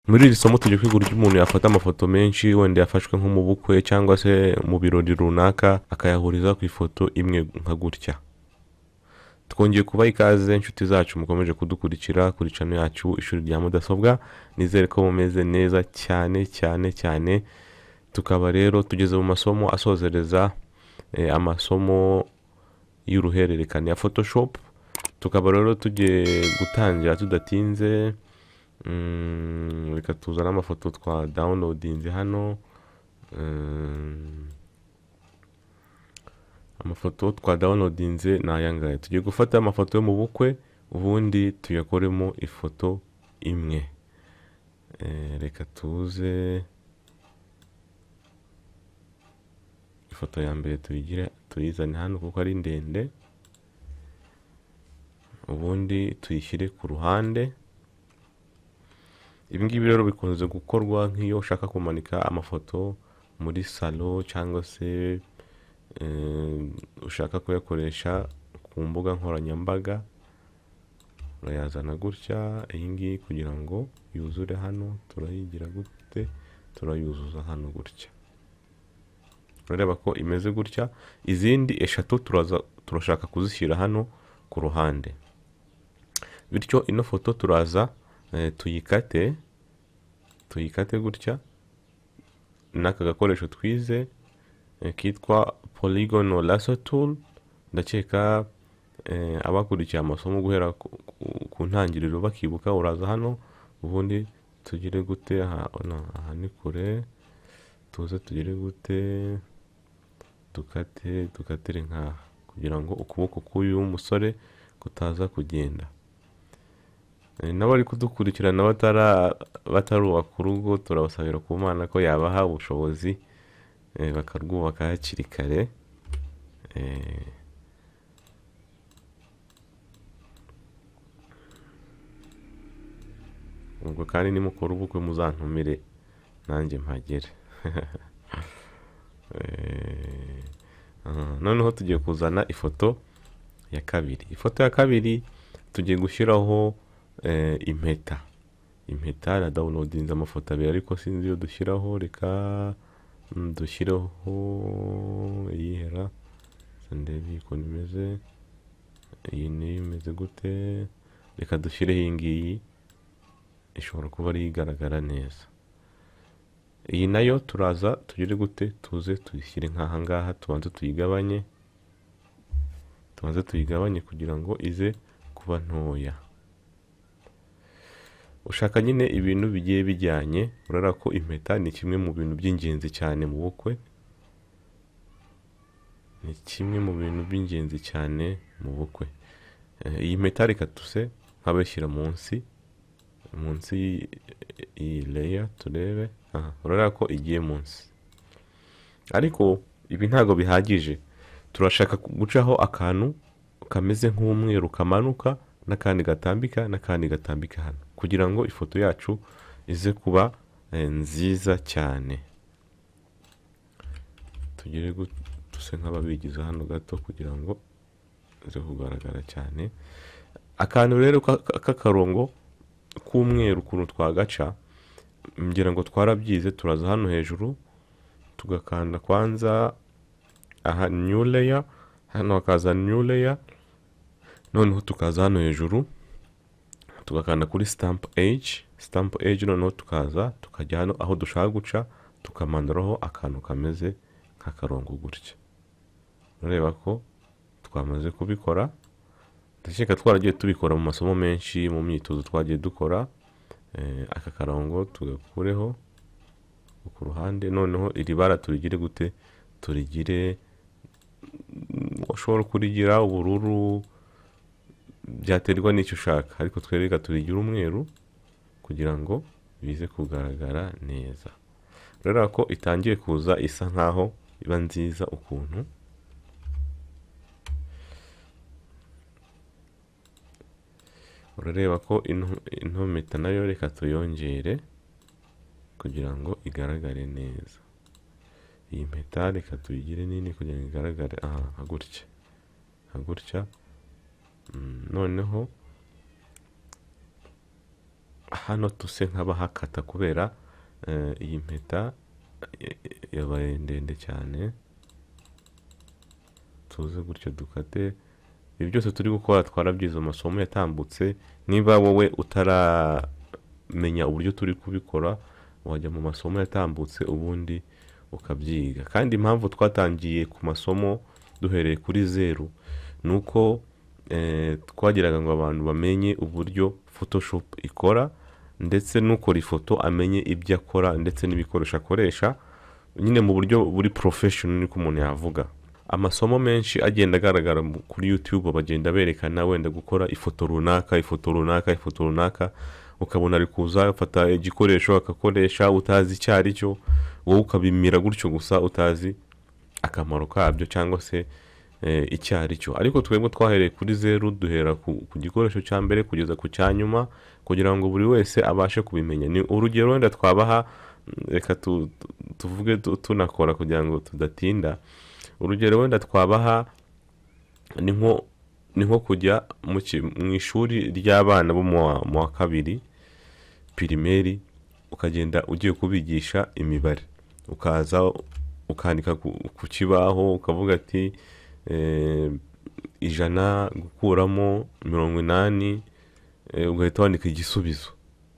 Muri iri somo tugiye kwiga uburyo umuntu yafata amafoto menshi wenda yafashwe nko mu bukwe cyangwa se mu birori runaka akayahuriza ku ifoto imwe nka gutya. Twongeye kubaha ikaze inshuti zacu mukomeje kudukurikira kuri channel yacu ishuri rya mudasobwa. Nizere ko mumeze neza cyane. Tukaba rero tugeze mu masomo asozereza amasomo y'uruhererekane ya Photoshop. Tukaba rero tugiye gutangira tudatinze. Reka tuzana amafoto twa downloadinze hano. Amafoto twa downloadinze ni aya ngaya. Tugiye gufata amafoto yo mu bukwe ubundi tuyakoremo ifoto imwe. Reka tuze ifoto ya mbere tuyizane hano kuko ari ndende, ubundi tuyishyire ku ruhande. Ibi ngibi rero bikunze gukorwa nk'iyo ushaka kumanika amafoto muri salo cyangwa se ushaka kuyakoresha ku mbuga nkoranyambaga. Urayazana gutya iyi ngiyi kugira ngo yuzure hano. Turayigira gute? Turayuzuza hano gutya. Urareba ko imeze gutya. Izindi eshatu turashaka kuzishyira hano ku ruhande. Bityo ino foto turaza tuyikate gutya n'aka gakoresho twize kitwa polygonal lasso tool. Ndakeka abakurikiye amasomo guhera ku ntangiriro bakibuka. Uraza hano ubundi tugire gute? Aha ni kure. Tuze tugire gute? Dukatire nkaha kugira ngo ukuboko k'uyu musore kutaza kugenda. N'abari kudukurikirana batarubaka urugo turabasabira ku Mana ko yabaha ubushobozi bakarwubaka hakiri kare. Ubwo kandi nimukora ubukwe muzantumire nanjye mpagere. Noneho tugiye kuzana ifoto ya kabiri. Ifoto ya kabiri tugiye gushyiraho impeta na downloadinze amafoto abiri ariko sinzi iyo dushyiraho. Reka dushyireho yihera ndebe uko imeze. Iyi ni imeze gute? Reka dushyireho iyi ngiyi, ishobora kuba ari igaragara neza. Iyi nayo turaza tugire gute? Tuze tuyishyire nk'aha ngaha. Tubanze tuyigabanye kugira ngo ize kuba ntoya. Ushaka nyine ibintu bigiye bijyanye. Urara ko impeta ni kimwe mu bintu by'ingenzi cyane mu bukwe. Ni kimwe mu bintu by'ingenzi cyane mu bukwe. Iyi mpeta reka tuse nk'abashyira munsi iyi layer turebe. Urara ko igiye munsi. Ariko ibi ntago bihagije. Turashaka gucaho akantu kameze nk'umweru kamanuka n'akandi gatambika hano kugira ngo ifoto yacu ize kuba nziza cyane. Tugire tuse nk'ababigize hano gato kugira ngo ize kugaragara cyane. Akantu rero k'akarongo k'umweru ukuntu twagaca ngira ngo twarabyize. Turaza hano hejuru tugakanda kwanza aha new layer. Hano hakaza new layer. Noneho tukaza hano hejuru tugakanda kuri stamp edge. Noneho tukajya hano aho dushaka guca tukamanduraho akantu kameze nk'akarongo gutya. Urareba ko twamaze kubikora. Ndakeka twaragiye tubikora mu masomo menshi mu myitozo twagiye dukora. Aka karongo tugakureho ku ruhande. Noneho iri bara turigire gute? Turigire ushobora kurigira ubururu, byaterwa n'icyo ushaka, ariko twereka turigira umweru kugira ngo bize kugaragara neza. Urabona ko itangiye kuza isa nkaho iba nziza ukuntu. Urareba ko ino mpeta nayo reka tuyongere kugira ngo igaragare neza. Iyi mpeta reka tuyigire nini kugira ngo igaragare gutya. Noneho hano tuse nk'abahakata kubera iyi mpeta yabaye ndende cyane. Tuze gutyo dukate. Ibi byose turi gukora twarabyize amasomo yatambutse. Niba wowe utaramenya uburyo turi kubikora, wajya mu masomo yatambutse ubundi ukabyiga. Kandi impamvu twatangiye ku masomo duhereye kuri zeru nuko twagiraga ngo abantu bamenye uburyo Photoshop ikora, ndetse n'ukora ifoto amenye ibyo akora ndetse n'ibikoresho akoresha, nyine mu buryo buri professional niko umuntu yavuga. Amasomo menshi agenda agaragara kuri YouTube, bagenda berekana wenda gukora ifoto runaka, ifoto runaka, ifoto runaka, ukabona ari kuza afata igikoresho akakoresha utazi icyo ari cyo, wowe ukabimira gutyo gusa utazi akamaro kabyo cyangwa se icyo ari cyo. Ariko twebwe twahereye kuri zeru, duhera ku gikoresho cya mbere kugeza ku cya nyuma kugira ngo buri wese abashe kubimenya. Ni urugero wenda twabaha, reka tuvuge tunakora kugira ngo tudatinda. Urugero wenda twabaha ni nko kujya mu ishuri ry'abana bo mu wa kabiri pirimeri, ukagenda ugiye kubigisha imibare, ukaza ukandika ku kibaho ukavuga ati 100 gukuramo 80, ugahita wandika igisubizo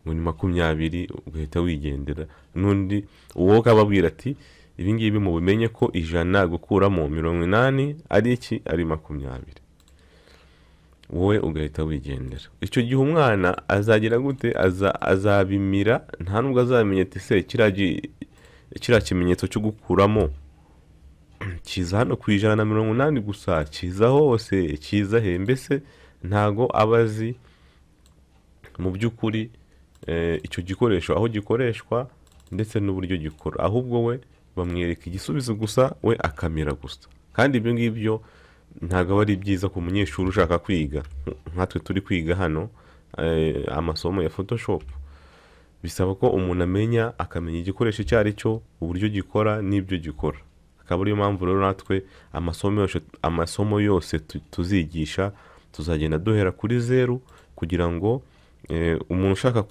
ngo ni 20, ugahita wigendera. N'undi uwo ukababwira ati ibi ngibi mu bimenye ko 100 gukuramo 80 ari iki, ari 20, wowe ugahita wigendera. Icyo gihe umwana azagira gute? Azabimira, nta nubwo azamenya ati se kiriya kimenyetso cyo gukuramo kiza hano ku 180 gusa, kiza hose, kiza he? Mbese ntago abazi mu by'ukuri icyo gikoresho aho gikoreshwa ndetse n'uburyo gikora, ahubwo we bamwereka igisubizo gusa, we akamira gusa. Kandi ibyo ngibyo ntago ari byiza ku munyeshuri ushaka kwiga. Nkatwe turi kwiga hano amasomo ya Photoshop, bisaba ko umuntu amenya, akamenya igikoresho icyo ari cyo, uburyo gikora n'ibyo gikora. Akaba ariyo mpamvu rero natwe amasomo yose tuzigisha tuzagenda duhera kuri zeru, kugira ngo umuntu ushaka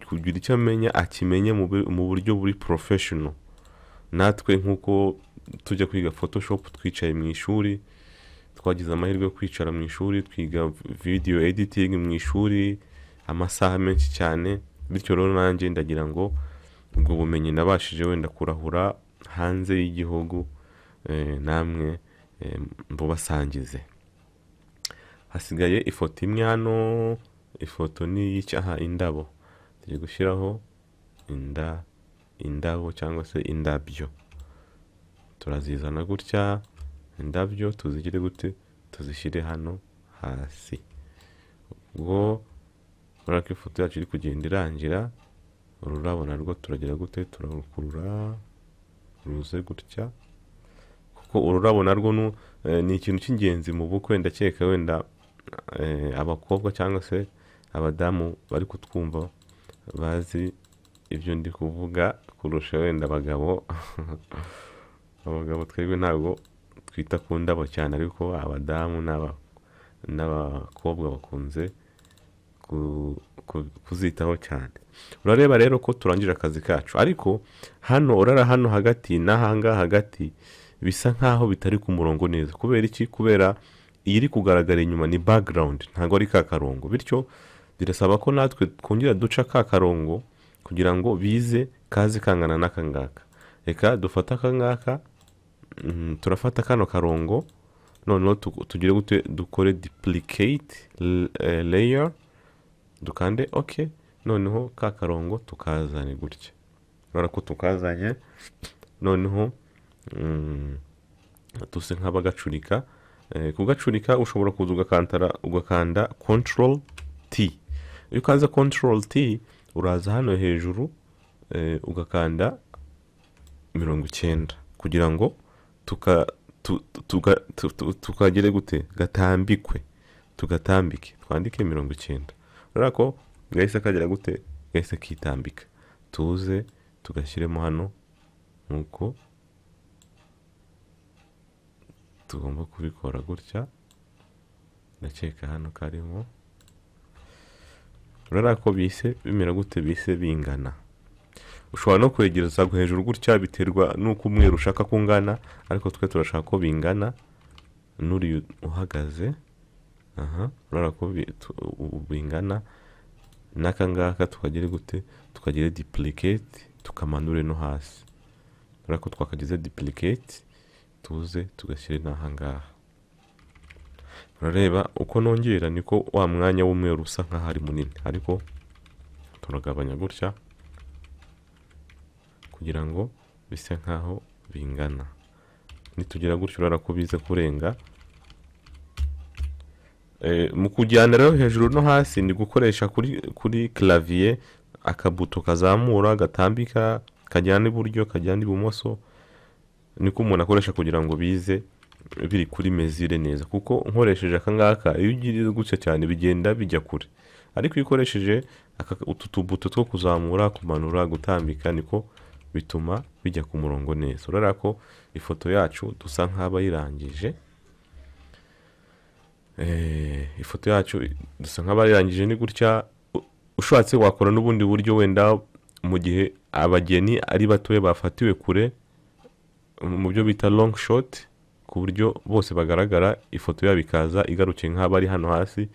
kugira icyo amenya akimenye mu buryo buri professional. Natwe nk'uko tujya kwiga Photoshop twicaye mu ishuri, twagize amahirwe yo kwicara mu ishuri twiga video editing mu ishuri amasaha menshi cyane. Bityo rero nanjye ndagira ngo ubwo bumenyi nabashije wenda kurahura hanze y'igihugu, namwe mbubasangize. Hasigaye ifoto imwe hano. Ifoto ni y'icyaha indabo. Tugiye gushyiraho indabo cyangwa se indabyo. Turazizana gutya indabyo, tuzigire gute? Tuzishyire hano hasi. Ubwo urabona ko ifoto yacu iri kugenda irangira. Ururabo narwo turagira gute? Turarukurura ruze gutya, kuko ururabo narwo ni ikintu cy'ingenzi mu bukwe. Ndakeka wenda abakobwa cyangwa se abadamu bari kutwumva bazi ibyo ndi kuvuga kurusha wenda abagabo. Abagabo twebwe ntabwo twita ku ndabo cyane, ariko abadamu n'abakobwa bakunze kuzitaho cyane. Urareba rero ko turangije akazi kacu, ariko hano urara hano hagati n'ahangaha hagati bisa nkaho bitari ku murongo neza. Kubera iki? Kubera iyi iri kugaragara inyuma ni background, ntabwo ari ka karongo. Bityo birasaba ko natwe twongera duca ka karongo kugira ngo bize kaze kangana n'aka ngaka. Reka dufata aka ngaka, turafata kano karongo, noneho tugire gute? Dukore duplicate layer, dukande OK. Noneho ka karongo tukazane gutya. Urabona ko tukazanye, noneho tuse nk'abagacurika. Kugacurika ushobora kuza ugakanda Control T. Iyo ukanze Control T uraza hano hejuru ugakanda 90 kugira ngo tukagire gute? Tugatambike, twandike 90. Urabona ko gahise kagira gute? Gahise kitambika. Tuze tugashyiremo hano nkuko tugomba kubikora gutya. Ndakeka hano karimo. urabona ko bise bimera gute, bise bingana. Ushobora no kwegereza hejuru gutya, biterwa nuko umweru ushaka kungana, ariko twe turashaka ko bingana n'uri uhagaze. Urabona ko bingana n'aka ngaka, tukagira gute, tukagira duplicate, tukamanure no hasi. Urabona ko twakagize duplicate, tuze tugashyira n'aha ngaha. Urareba uko nongera niko wa mwanya w'umweru usa nkaho ari munini, ariko turagabanya gutya kugira ngo bise nkaho bingana. Nitugira gutyo urabona ko bize kurenga. Mu kujyana rero hejuru no hasi ni gukoresha kuri clavier akabuto kazamura, gatambika, kajyana iburyo, kajyana ibumoso. Niko umuntu akoresha kugira ngo bize biri kuri mesure neza, kuko nkoresheje aka ngaka iyo ugiriye gutya cyane bigenda bijya kure, ariko iyo ukoresheje utu tubuto two kuzamura, kumanura, gutambika, niko bituma bijya ku murongo neza. Urabona ko ifoto yacu dusa nk'abayirangije. Ifoto yacu dusa nk'abayirangije ni gutya. Ushatse wakora n'ubundi buryo, wenda mu gihe abageni ari batoye bafatiwe kure, mu byo bita long shot, ku buryo bose bagaragara, ifoto yabo ikaza igarukiye nk'abari hano hasi.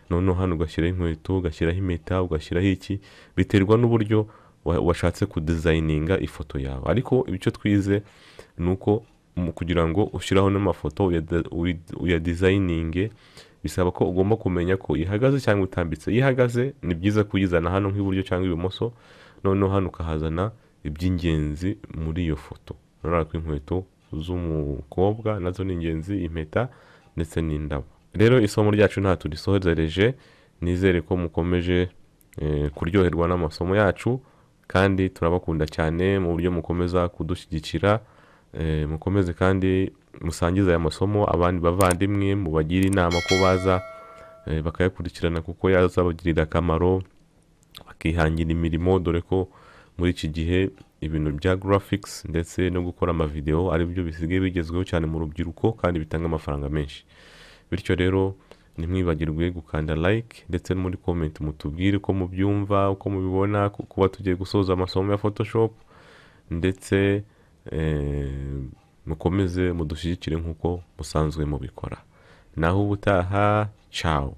Noneho hano ugashyiraho inkweto, ugashyiraho impeta, ugashyiraho iki, biterwa n'uburyo washatse kudesigninga ifoto yawe. Ariko icyo twize nuko kugira ngo ushyiraho n'amafoto uya designinge, bisaba ko ugomba kumenya ko ihagaze cyangwa utambitse. Ihagaze ni byiza kuyizana hano nk'iburyo cyangwa ibumoso, noneho hano ukahazana iby'ingenzi muri iyo foto. Urabona ko inkweto z'umukobwa nazo ni ingenzi, impeta ndetse n'indabo. Rero isomo ryacu nta turisohereje, nizere ko mukomeje kuryoherwa n'amasomo yacu, kandi turabakunda cyane mu buryo mukomeza kudushyigikira. Mukomeze kandi musangize aya masomo abandi bavandimwe, mubagira inama ko baza bakayakurikirana, kuko yazabagirira akamaro, bakihangira imirimo, dore ko muri iki gihe ibintu bya graphics ndetse no gukora amavideo ari byo bisigaye bigezweho cyane mu rubyiruko, kandi bitanga amafaranga menshi. Bityo rero nimwibagirwe gukanda like, ndetse muri comment mutubwire ko mubyumva, uko mubibona kuba tugiye gusoza amasomo ya Photoshop, ndetse mukomeze mudushyigikire nk'uko musanzwe mubikora. Naho ubutaha, ciao.